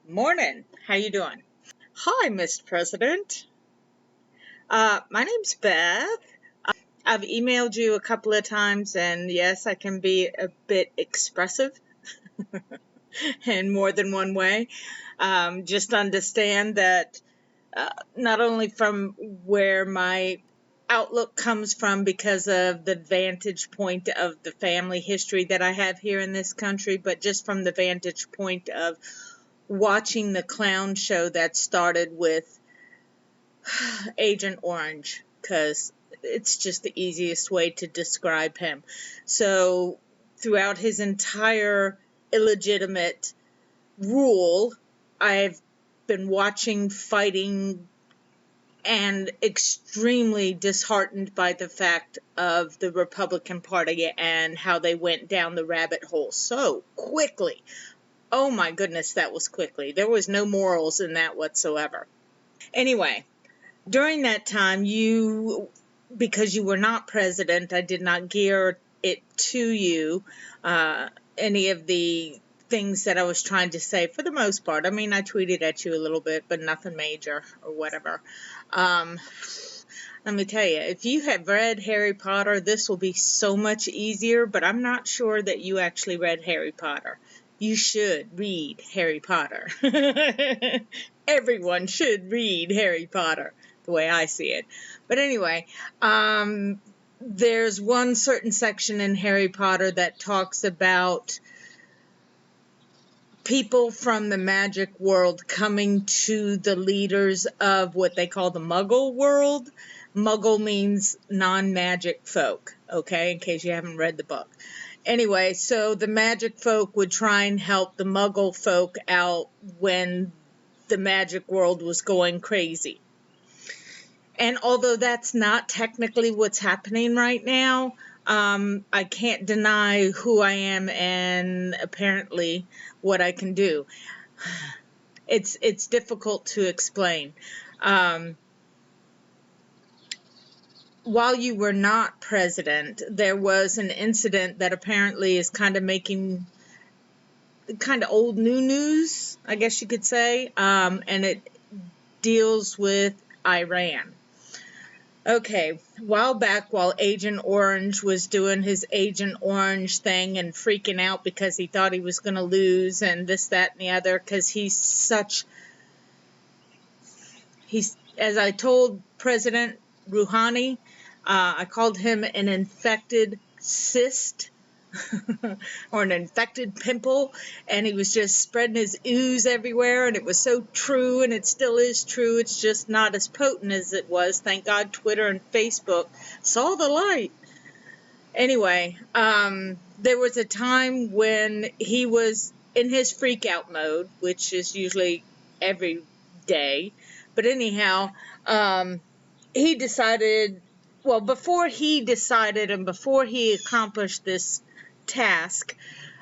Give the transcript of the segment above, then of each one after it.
Morning. How you doing? Hi, Mr. President. My name's Beth. I've emailed you a couple of times, and yes, I can be a bit expressive in more than one way. Just understand that not only from where my outlook comes from because of the vantage point of the family history that I have here in this country, but just from the vantage point of watching the clown show that started with Agent Orange, because it's just the easiest way to describe him. So, throughout his entire illegitimate rule, I've been watching, fighting, and extremely disheartened by the fact of the Republican Party and how they went down the rabbit hole so quickly. Oh my goodness, that was quickly. There was no morals in that whatsoever. Anyway, during that time, because you were not president, I did not gear it to you, any of the things that I was trying to say for the most part. I mean, I tweeted at you a little bit, but nothing major or whatever. Let me tell you, if you have read Harry Potter, this will be so much easier, but I'm not sure that you actually read Harry Potter. You should read Harry Potter. Everyone should read Harry Potter, the way I see it. But anyway, there's one certain section in Harry Potter that talks about people from the magic world coming to the leaders of what they call the Muggle world. Muggle means non-magic folk, okay, in case you haven't read the book. Anyway, so the magic folk would try and help the Muggle folk out when the magic world was going crazy. And although that's not technically what's happening right now, I can't deny who I am and apparently what I can do. It's difficult to explain. While you were not president, there was an incident that apparently is kind of making kind of old news, I guess you could say, and it deals with Iran. Okay, a while back, while Agent Orange was doing his Agent Orange thing and freaking out because he thought he was going to lose and this, that, and the other, because he's, as I told President Rouhani, I called him an infected cyst or an infected pimple, and he was just spreading his ooze everywhere, and it was so true, and it still is true. It's just not as potent as it was. Thank God Twitter and Facebook saw the light. Anyway, there was a time when he was in his freak out mode, which is usually every day. But anyhow, he decided, well, before he decided and before he accomplished this task,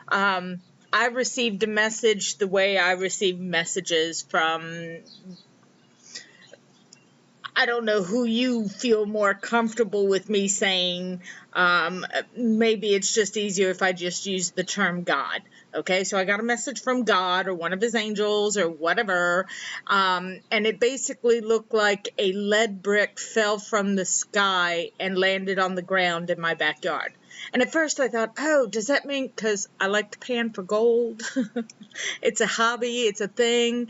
I received a message the way I receive messages from, I don't know who you feel more comfortable with me saying. Maybe it's just easier if I just use the term God. Okay, so I got a message from God or one of his angels or whatever, and it basically looked like a lead brick fell from the sky and landed on the ground in my backyard. And at first I thought, oh, does that mean, because I like to pan for gold? It's a hobby, it's a thing.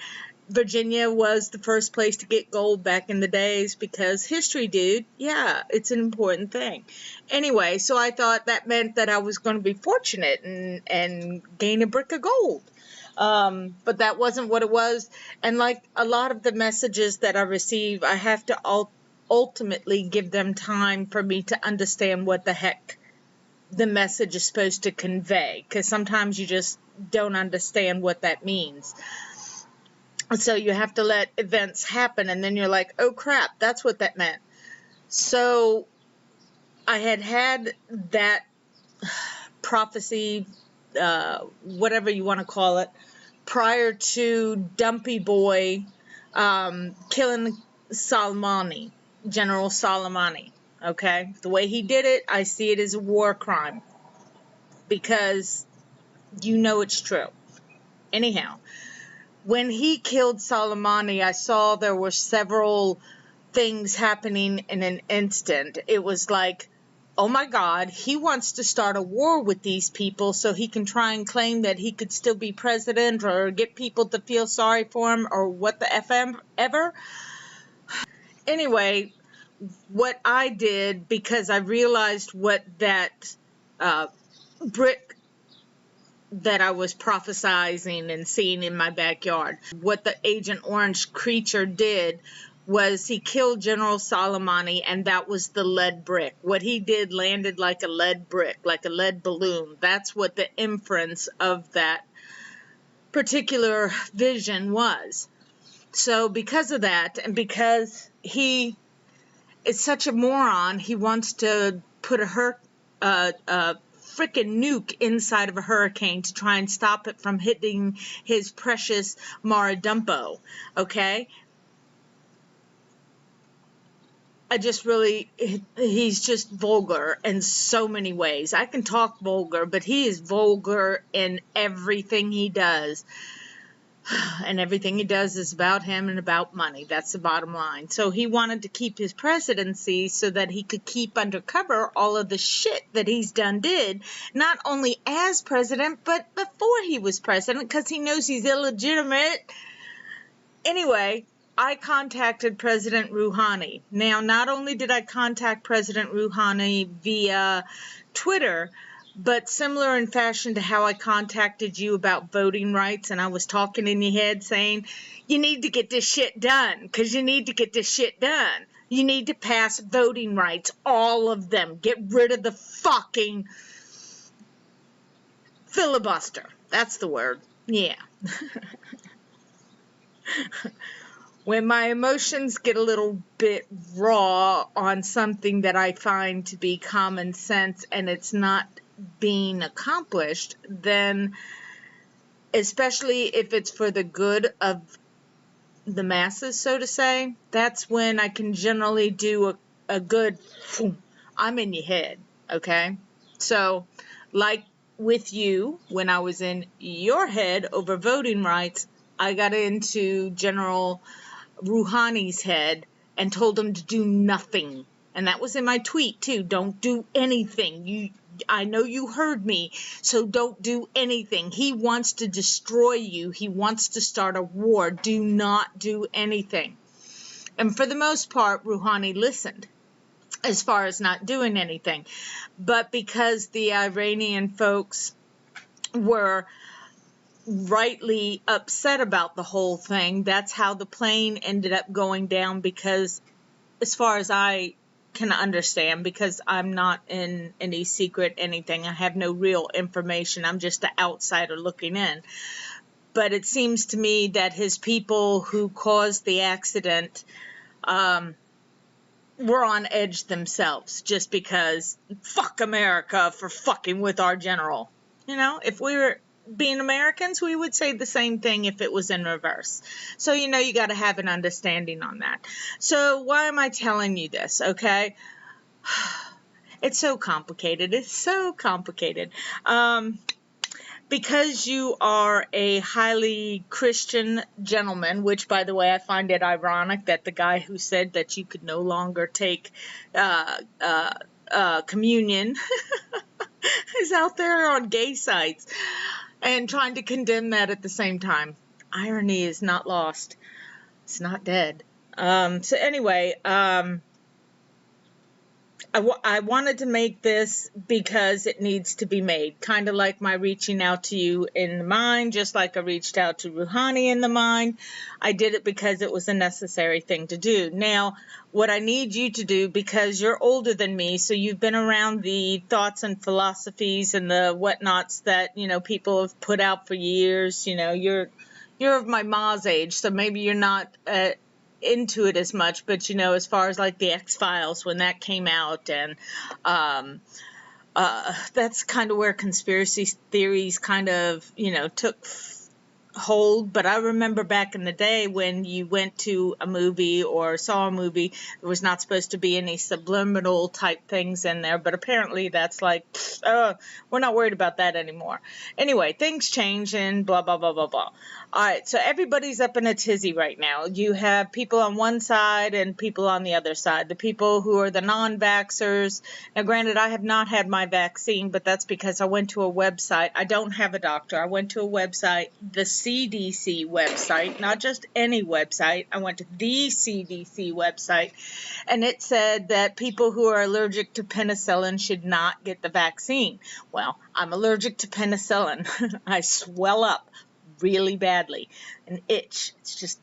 Virginia was the first place to get gold back in the days because history, dude. Yeah, it's an important thing. Anyway, so I thought that meant that I was going to be fortunate and gain a brick of gold. But that wasn't what it was. And like a lot of the messages that I receive, I have to ultimately give them time for me to understand what the heck the message is supposed to convey. Because sometimes you just don't understand what that means. So you have to let events happen, and then you're like, oh crap, that's what that meant. So I had that prophecy, whatever you want to call it, prior to Dumpy Boy killing Soleimani, General Soleimani. Okay? The way he did it, I see it as a war crime. Because you know it's true. Anyhow. when he killed Soleimani, I saw there were several things happening in an instant. It was like, oh my God, he wants to start a war with these people so he can try and claim that he could still be president or get people to feel sorry for him or what the FM ever. Anyway, what I did, because I realized what that brick that I was prophesizing and seeing in my backyard, what the Agent Orange creature did was he killed General Soleimani, and that was the lead brick. What he did landed like a lead brick, like a lead balloon. That's what the inference of that particular vision was. So because of that, and because he is such a moron, he wants to put a frickin' nuke inside of a hurricane to try and stop it from hitting his precious Mara Dumpo, okay? He's just vulgar in so many ways. I can talk vulgar, but he is vulgar in everything he does. And everything he does is about him and about money. That's the bottom line. So he wanted to keep his presidency so that he could keep undercover all of the shit that he's did, not only as president, but before he was president, because he knows he's illegitimate. Anyway, I contacted President Rouhani. Now, not only did I contact President Rouhani via Twitter, but similar in fashion to how I contacted you about voting rights, and I was talking in your head saying, you need to get this shit done, because you need to get this shit done. You need to pass voting rights, all of them. Get rid of the fucking filibuster. That's the word. Yeah. When my emotions get a little bit raw on something that I find to be common sense and it's not being accomplished, then especially if it's for the good of the masses, so to say, that's when I can generally do a good, I'm in your head, okay? So, like with you, when I was in your head over voting rights, I got into General Rouhani's head and told him to do nothing. And that was in my tweet too. Don't do anything. I know you heard me, so don't do anything. He wants to destroy you. He wants to start a war. Do not do anything. And for the most part, Rouhani listened as far as not doing anything. But because the Iranian folks were rightly upset about the whole thing, that's how the plane ended up going down, because as far as I can understand, because I'm not in any secret anything, I have no real information, I'm just an outsider looking in, but it seems to me that his people who caused the accident were on edge themselves, just because fuck America for fucking with our general. You know, if we were being Americans, we would say the same thing if it was in reverse. So, you know, you got to have an understanding on that. So why am I telling you this, okay? It's so complicated. It's so complicated. Because you are a highly Christian gentleman, which, by the way, I find it ironic that the guy who said that you could no longer take communion is out there on gay sites and trying to condemn that at the same time. Irony is not lost. It's not dead. So anyway, I wanted to make this because it needs to be made. Kind of like my reaching out to you in the mind, just like I reached out to Rouhani in the mind. I did it because it was a necessary thing to do. Now, what I need you to do, because you're older than me, so you've been around the thoughts and philosophies and the whatnots that, you know, people have put out for years. You know, you're of my ma's age, so maybe you're not into it as much, but you know, as far as like the X-Files, when that came out, and that's kind of where conspiracy theories kind of, you know, took hold. But I remember back in the day when you went to a movie or saw a movie, there was not supposed to be any subliminal type things in there, but apparently that's like, we're not worried about that anymore. Anyway, things change and blah, blah, blah, blah, blah. All right, so everybody's up in a tizzy right now. You have people on one side and people on the other side. The people who are the non-vaxxers. Now, granted, I have not had my vaccine, but that's because I went to a website. I don't have a doctor. I went to a website, the CDC website, not just any website. I went to the CDC website, and it said that people who are allergic to penicillin should not get the vaccine. Well, I'm allergic to penicillin. I swell up really badly, an itch. It's just,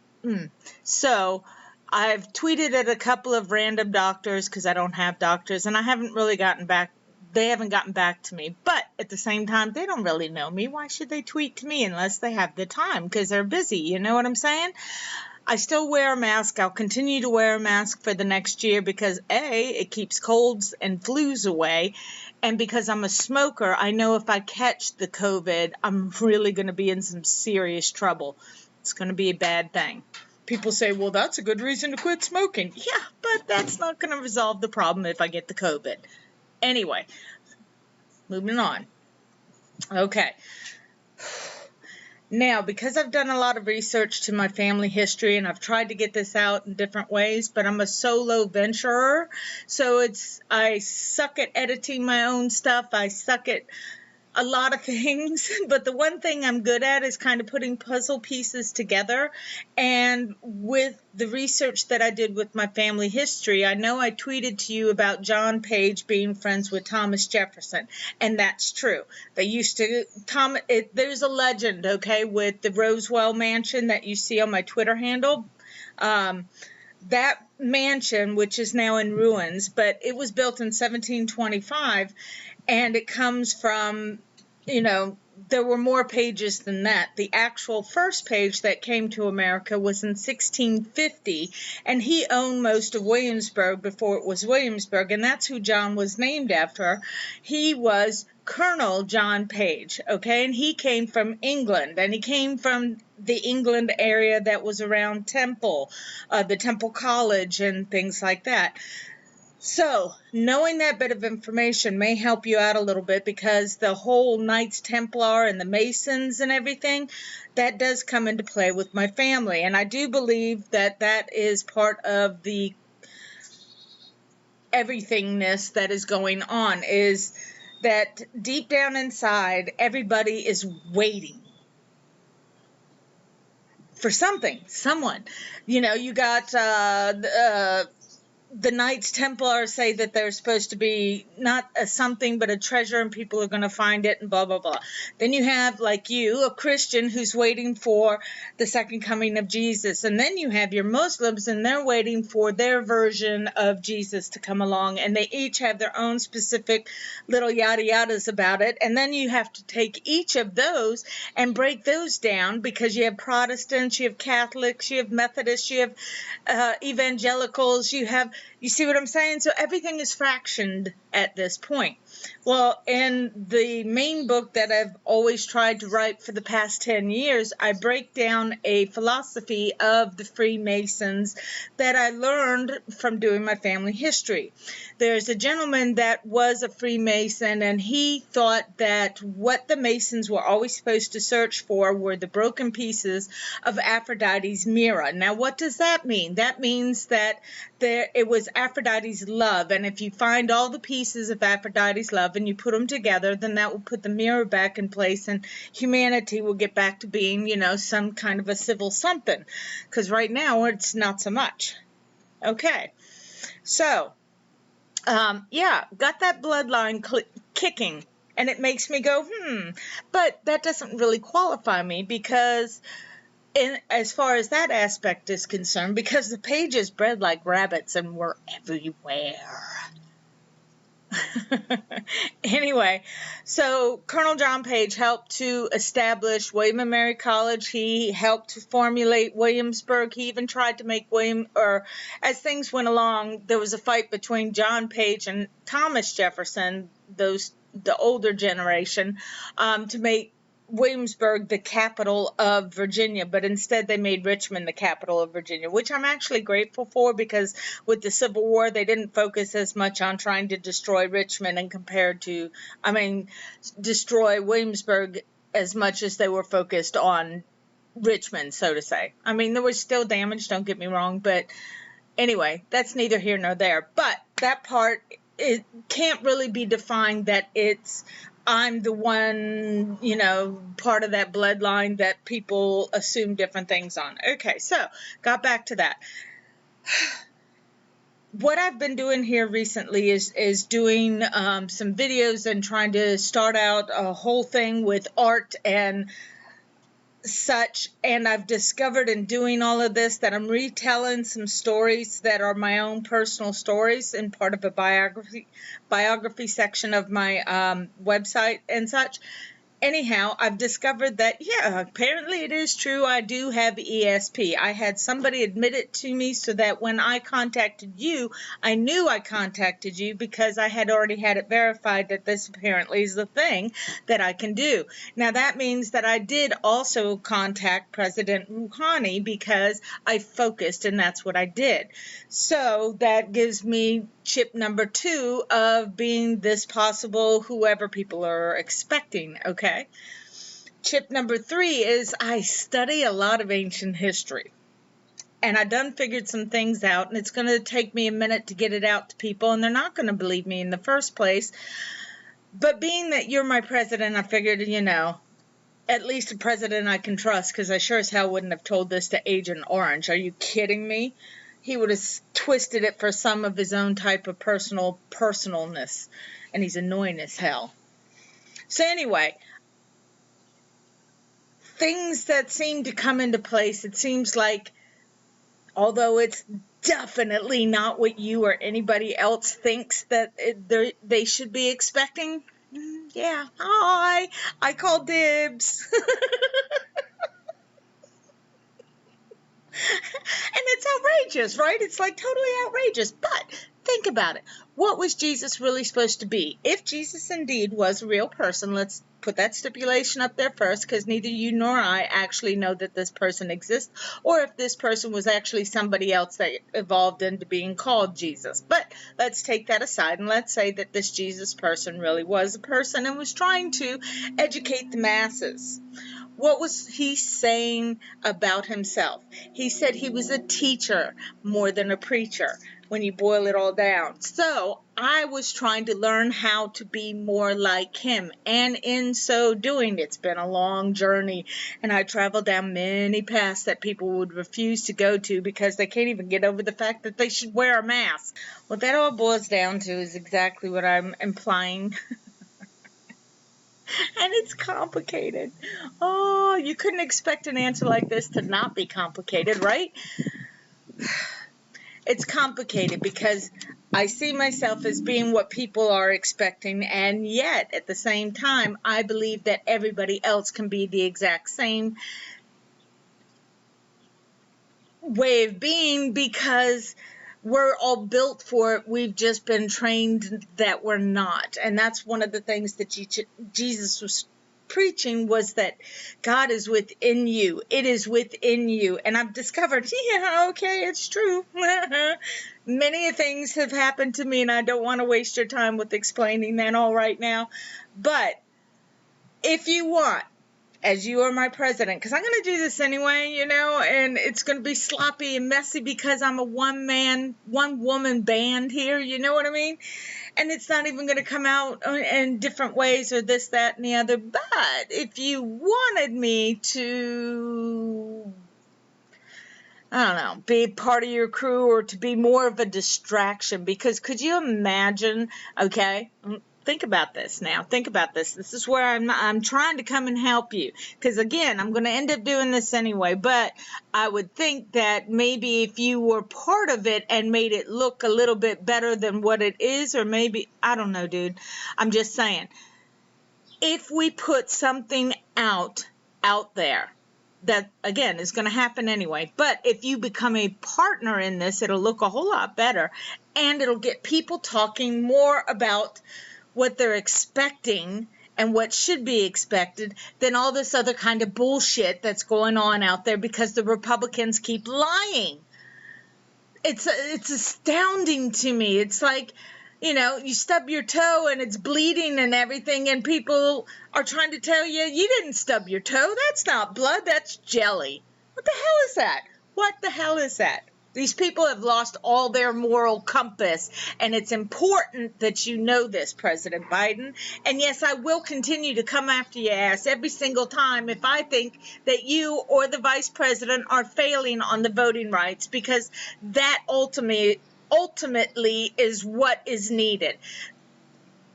So I've tweeted at a couple of random doctors because I don't have doctors, and I haven't really gotten back. They haven't gotten back to me, but at the same time, they don't really know me. Why should they tweet to me unless they have the time? Because they're busy. You know what I'm saying? I still wear a mask. I'll continue to wear a mask for the next year because A, it keeps colds and flus away, and because I'm a smoker, I know if I catch the COVID, I'm really going to be in some serious trouble. It's going to be a bad thing. People say, well, that's a good reason to quit smoking. Yeah, but that's not going to resolve the problem if I get the COVID. Anyway, moving on. Okay. Now, because I've done a lot of research to my family history and I've tried to get this out in different ways, but I'm a solo venturer, so I suck at editing my own stuff. I suck at a lot of things, but the one thing I'm good at is kind of putting puzzle pieces together. And with the research that I did with my family history, I know I tweeted to you about John Page being friends with Thomas Jefferson, and that's true. They used to, there's a legend, okay, with the Roswell Mansion that you see on my Twitter handle. That mansion, which is now in ruins, but it was built in 1725, and it comes from, there were more pages than that. The actual first page that came to America was in 1650, and he owned most of Williamsburg before it was Williamsburg, and that's who John was named after. He was Colonel John Page, okay, and he came from England, and he came from the England area that was around Temple, the Temple College and things like that. So, knowing that bit of information may help you out a little bit because the whole Knights Templar and the Masons and everything, that does come into play with my family. And I do believe that that is part of the everythingness that is going on, is that deep down inside, everybody is waiting for something, someone. You got the Knights Templar say that they're supposed to be not a something but a treasure and people are going to find it and blah, blah, blah. Then you have, like you, a Christian who's waiting for the second coming of Jesus. And then you have your Muslims and they're waiting for their version of Jesus to come along. And they each have their own specific little yada yadas about it. And then you have to take each of those and break those down because you have Protestants, you have Catholics, you have Methodists, you have evangelicals, you see what I'm saying? So everything is fractioned at this point. Well, in the main book that I've always tried to write for the past 10 years, I break down a philosophy of the Freemasons that I learned from doing my family history. There's a gentleman that was a Freemason, and he thought that what the Masons were always supposed to search for were the broken pieces of Aphrodite's mirror. Now, what does that mean? That means that it was Aphrodite's love, and if you find all the pieces of Aphrodite's love and you put them together, then that will put the mirror back in place and humanity will get back to being, some kind of a civil something. Because right now it's not so much. Okay. So, got that bloodline kicking. And it makes me go, But that doesn't really qualify me because as far as that aspect is concerned, because the pages bred like rabbits and were everywhere. Anyway, so Colonel John Page helped to establish William and Mary College. He helped to formulate Williamsburg. He even tried to make as things went along, there was a fight between John Page and Thomas Jefferson, the older generation, to make Williamsburg the capital of Virginia, but instead they made Richmond the capital of Virginia, which I'm actually grateful for because with the Civil War they didn't focus as much on trying to destroy Richmond destroy Williamsburg as much as they were focused on Richmond, so to say. I mean, there was still damage, don't get me wrong, but anyway, that's neither here nor there. But that part, it can't really be defined that I'm the one, part of that bloodline that people assume different things on. Okay, so got back to that. What I've been doing here recently is doing some videos and trying to start out a whole thing with art and such, and I've discovered in doing all of this that I'm retelling some stories that are my own personal stories and part of a biography section of my website and such. Anyhow, I've discovered that, yeah, apparently it is true. I do have ESP. I had somebody admit it to me so that when I contacted you, I knew I contacted you because I had already had it verified that this apparently is the thing that I can do. Now, that means that I did also contact President Rouhani because I focused, and that's what I did. So that gives me chip number 2 of being this possible whoever people are expecting, okay? Chip number 3 is I study a lot of ancient history. And I done figured some things out, and it's going to take me a minute to get it out to people, and they're not going to believe me in the first place. But being that you're my president, I figured, at least a president I can trust, because I sure as hell wouldn't have told this to Agent Orange. Are you kidding me? He would have twisted it for some of his own type of personalness, and he's annoying as hell. So anyway, things that seem to come into place, it seems like, although it's definitely not what you or anybody else thinks that they should be expecting, yeah, hi, I call dibs. And it's outrageous, right? It's like totally outrageous. But think about it. What was Jesus really supposed to be? If Jesus indeed was a real person, let's put that stipulation up there first, because neither you nor I actually know that this person exists, or if this person was actually somebody else that evolved into being called Jesus. But let's take that aside, and let's say that this Jesus person really was a person and was trying to educate the masses. What was he saying about himself? He said he was a teacher more than a preacher when you boil it all down. So I was trying to learn how to be more like him. And in so doing, it's been a long journey. And I traveled down many paths that people would refuse to go to because they can't even get over the fact that they should wear a mask. What that all boils down to is exactly what I'm implying. And it's complicated. Oh, you couldn't expect an answer like this to not be complicated, right? It's complicated because I see myself as being what people are expecting, and yet, at the same time, I believe that everybody else can be the exact same way of being because we're all built for it. We've just been trained that we're not. And that's one of the things that Jesus was preaching, was that God is within you. It is within you. And I've discovered, yeah, okay, it's true. Many things have happened to me, and I don't want to waste your time with explaining that all right now. But if you want, as you are my president, because I'm going to do this anyway, and it's going to be sloppy and messy because I'm a one-woman band here, you know what I mean? And it's not even going to come out in different ways or this, that, and the other. But if you wanted me to, I don't know, be part of your crew or to be more of a distraction, because could you imagine, okay, think about this now. Think about this. This is where I'm trying to come and help you. Because, again, I'm going to end up doing this anyway. But I would think that maybe if you were part of it and made it look a little bit better than what it is, or maybe, I don't know, dude. I'm just saying. If we put something out there, that, again, is going to happen anyway. But if you become a partner in this, it'll look a whole lot better. And it'll get people talking more about what they're expecting and what should be expected than all this other kind of bullshit that's going on out there because the Republicans keep lying. It's astounding to me. It's like You know, you stub your toe and it's bleeding and everything, and people are trying to tell you, you didn't stub your toe. That's not blood, that's jelly. What the hell is that? What the hell is that? These people have lost all their moral compass, and it's important that you know this, President Biden. And yes, I will continue to come after your ass every single time if I think that you or the vice president are failing on the voting rights, because that ultimately is what is needed.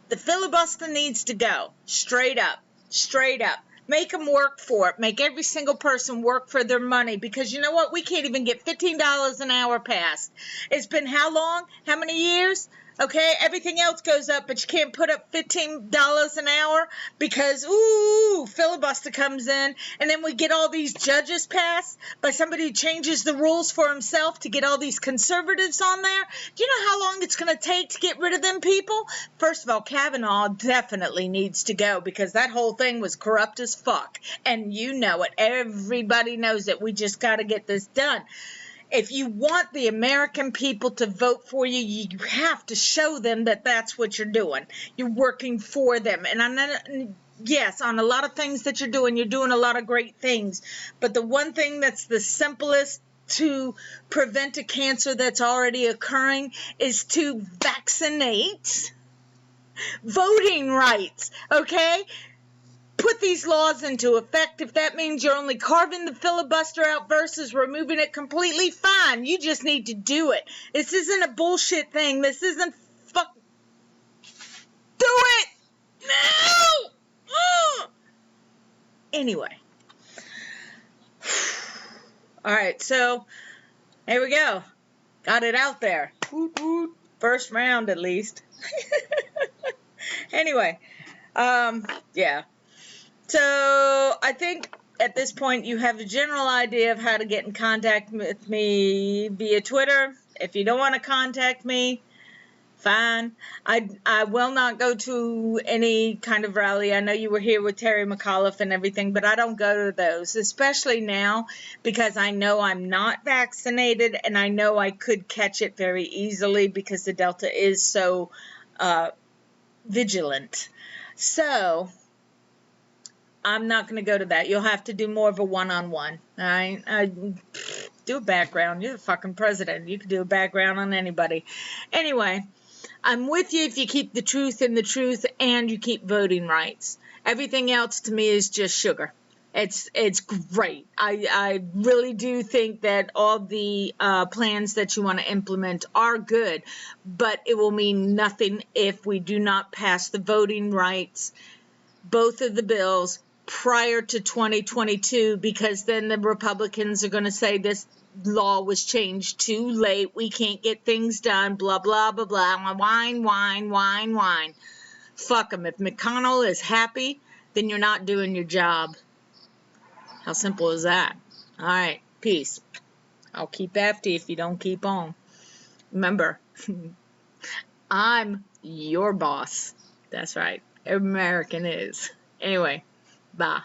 The filibuster needs to go. Straight up. Straight up. Make them work for it. Make every single person work for their money, because you know what? We can't even get $15 an hour passed. It's been how long? How many years? Okay, everything else goes up, but you can't put up $15 an hour because, ooh, filibuster comes in, and then we get all these judges passed by somebody who changes the rules for himself to get all these conservatives on there. Do you know how long it's going to take to get rid of them people? First of all, Kavanaugh definitely needs to go, because that whole thing was corrupt as fuck, and you know it. Everybody knows it. We just got to get this done. If you want the American people to vote for you, you have to show them that that's what you're doing. You're working for them. And I'm not, yes, on a lot of things that you're doing a lot of great things. But the one thing that's the simplest to prevent a cancer that's already occurring is to vaccinate voting rights, okay? Put these laws into effect. If that means you're only carving the filibuster out versus removing it completely, fine. You just need to do it. This isn't a bullshit thing. This isn't fuck. Do it! No! Anyway. Alright, so here we go. Got it out there. First round at least. Anyway. Yeah. So I think at this point you have a general idea of how to get in contact with me via Twitter. If you don't want to contact me, fine. I will not go to any kind of rally. I know you were here with Terry McAuliffe and everything, but I don't go to those, especially now, because I know I'm not vaccinated, and I know I could catch it very easily because the Delta is so vigilant. So I'm not going to go to that. You'll have to do more of a one-on-one. All right? Do a background. You're the fucking president. You can do a background on anybody. Anyway, I'm with you if you keep the truth in the truth and you keep voting rights. Everything else to me is just sugar. It's great. I really do think that all the plans that you want to implement are good, but it will mean nothing if we do not pass the voting rights, both of the bills, prior to 2022, because then the Republicans are going to say this law was changed too late, we can't get things done, blah, blah, blah, blah, whine, whine, whine, whine. Fuck them. If McConnell is happy, then you're not doing your job. How simple is that? All right, peace. I'll keep after you if you don't keep on. Remember, I'm your boss. That's right. Every American is. Anyway, bye.